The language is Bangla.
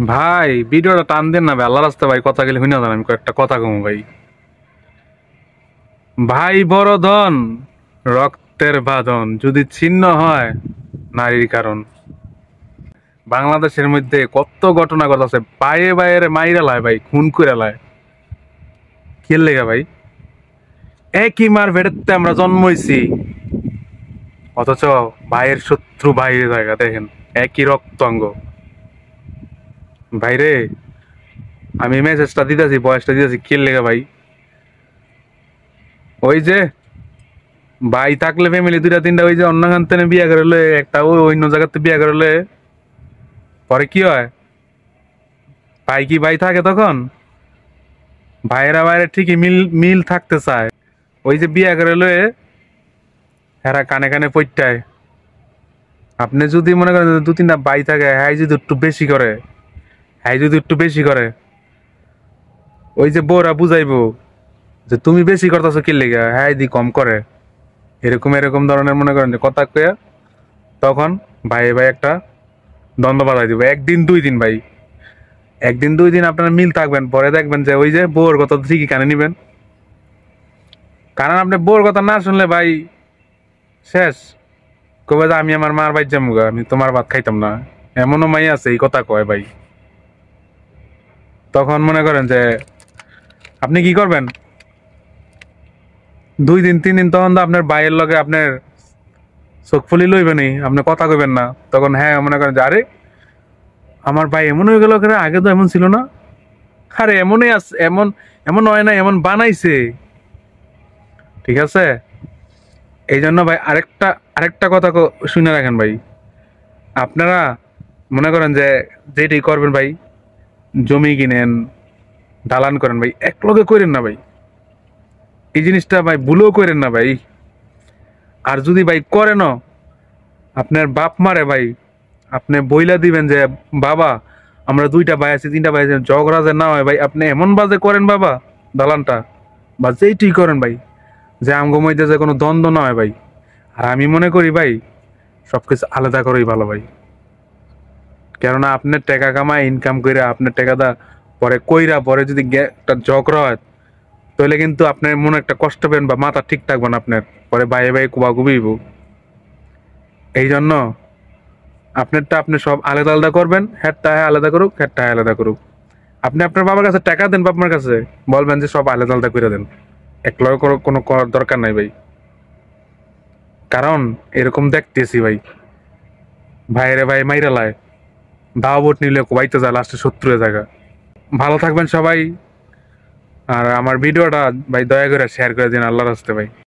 ভাই ভিডিওটা টান দেন না ভাই, আল্লাহ রাস্তা ভাই কথা গেলে শুনে যান, আমি কয়েকটা কথা কম ভাই। ভাই বড় ধন, রক্তের বাঁধন যদি ছিন্ন হয় নারীর কারণ। বাংলাদেশের মধ্যে কত ঘটনা ঘটছে, পায়ে বাইরে মাইরা লায় ভাই, খুন করে লায়। কি লেগে ভাই? একই মার ভেড়াতে আমরা জন্ম হইছি, অথচ ভাইয়ের শত্রু ভাইয়ের জায়গা দেখেন, একই রক্তাঙ্গ। ভাইরে, আমি মেসেজটা দিতেছি, বয়সটা দিতেছি, কি লেগে ভাই? ওই যে ভাই থাকলে ফ্যামিলি দুইটা তিনটা, ওই যে অন্য খান বিয়া করলে একটা, ওই অন্য জায়গাতে বিয়া করলে পরে কি হয়? ভাই কি ভাই থাকে তখন? ভাইয়েরা বাইরে ঠিকই মিল মিল থাকতে চায়। ওই যে বিয়া করে লয়ে এরা কানে কানে পইটায়। আপনি যদি মনে করেন যে দু তিনটা ভাই থাকে, হ্যাঁ যদি একটু বেশি করে, হ্যাঁ যদি একটু বেশি করে, ওই যে বউরা বুঝাইবো যে তুমি বেশি করতেছো কি লেগে, হ্যাঁ দি কম করে। এরকম এরকম ধরনের মনে করেন যে কথা কয়ে তখন ভাই ভাই একটা দ্বন্দ্ব বাধাই দিব, একদিন দুই দিন ভাই। একদিন দুই দিন আপনারা মিল থাকবেন, পরে দেখবেন যে ওই যে বউর কথা ঠিকই কানে নিবেন। কারণ আপনি বউর কথা না শুনলে ভাই শেষ। কবে যে আমি আমার মার বাইর যামুগা, আমি তোমার ভাত খাইতাম না। এমনও মাই আছে এই কথা কয় ভাই। তখন মনে করেন যে আপনি কি করবেন, দুই দিন তিন দিন তখন তো আপনার ভাইয়ের লগে আপনার চোখ ফুলি লইবেনি, আপনি কথা কইবেন না। তখন হ্যাঁ মনে করেন যে আরে আমার ভাই এমন হয়ে গেল কেন, আগে তো এমন ছিল না। আরে এমনই আছে, এমন এমন হয় না, এমন বানাইছে। ঠিক আছে, এই জন্য ভাই আরেকটা আরেকটা কথা শুনে রাখেন ভাই। আপনারা মনে করেন যে যেটাই করবেন ভাই, জমি কিনেন, দালান করেন ভাই, এক লগে করেন না ভাই। এই জিনিসটা ভাই ভুলেও করেন না ভাই। আর যদি ভাই করেন, আপনার বাপ মারে ভাই আপনি বইলা দিবেন যে বাবা আমরা দুইটা ভাই আছি, তিনটা ভাই আছি, ঝগড়া যে না হয় ভাই, আপনি এমন বাজে করেন বাবা দালানটা, বা যেইটি করেন ভাই, যে আমগো মধ্যে যে কোনো দ্বন্দ্ব না হয় ভাই। আর আমি মনে করি ভাই সবকিছু আলাদা করেই ভালো ভাই। কেননা আপনার টাকা কামায় ইনকাম কইরা আপনার টাকাটা পরে কইরা পরে যদি একটা ঝগড়া হয়, তাহলে কিন্তু আপনার মনে একটা কষ্ট পেন বা মাথা ঠিক থাকবে না আপনার, পরে বাইরে বাইরে কুবাকুবিব। এই জন্য আপনারটা আপনি সব আলাদা আলাদা করবেন, হ্যাটটা হ্যাঁ আলাদা করুক, হ্যাটটা হ্যাঁ আলাদা করুক। আপনি আপনার বাবার কাছে টাকা দেন, বাবার কাছে বলবেন যে সব আলাদা আলাদা করে দেন, এক লগে কোনো করার দরকার নাই ভাই। কারণ এরকম দেখতেছি ভাই, ভাইরে ভাই মাইরা লায়, দাওয়া ভোট নিলে কোবাইতে যায়, লাস্টে শত্রুর জায়গা। ভালো থাকবেন সবাই। আর আমার ভিডিওটা ভাই দয়া করে শেয়ার করে দিন, আল্লাহর রাস্তে ভাই।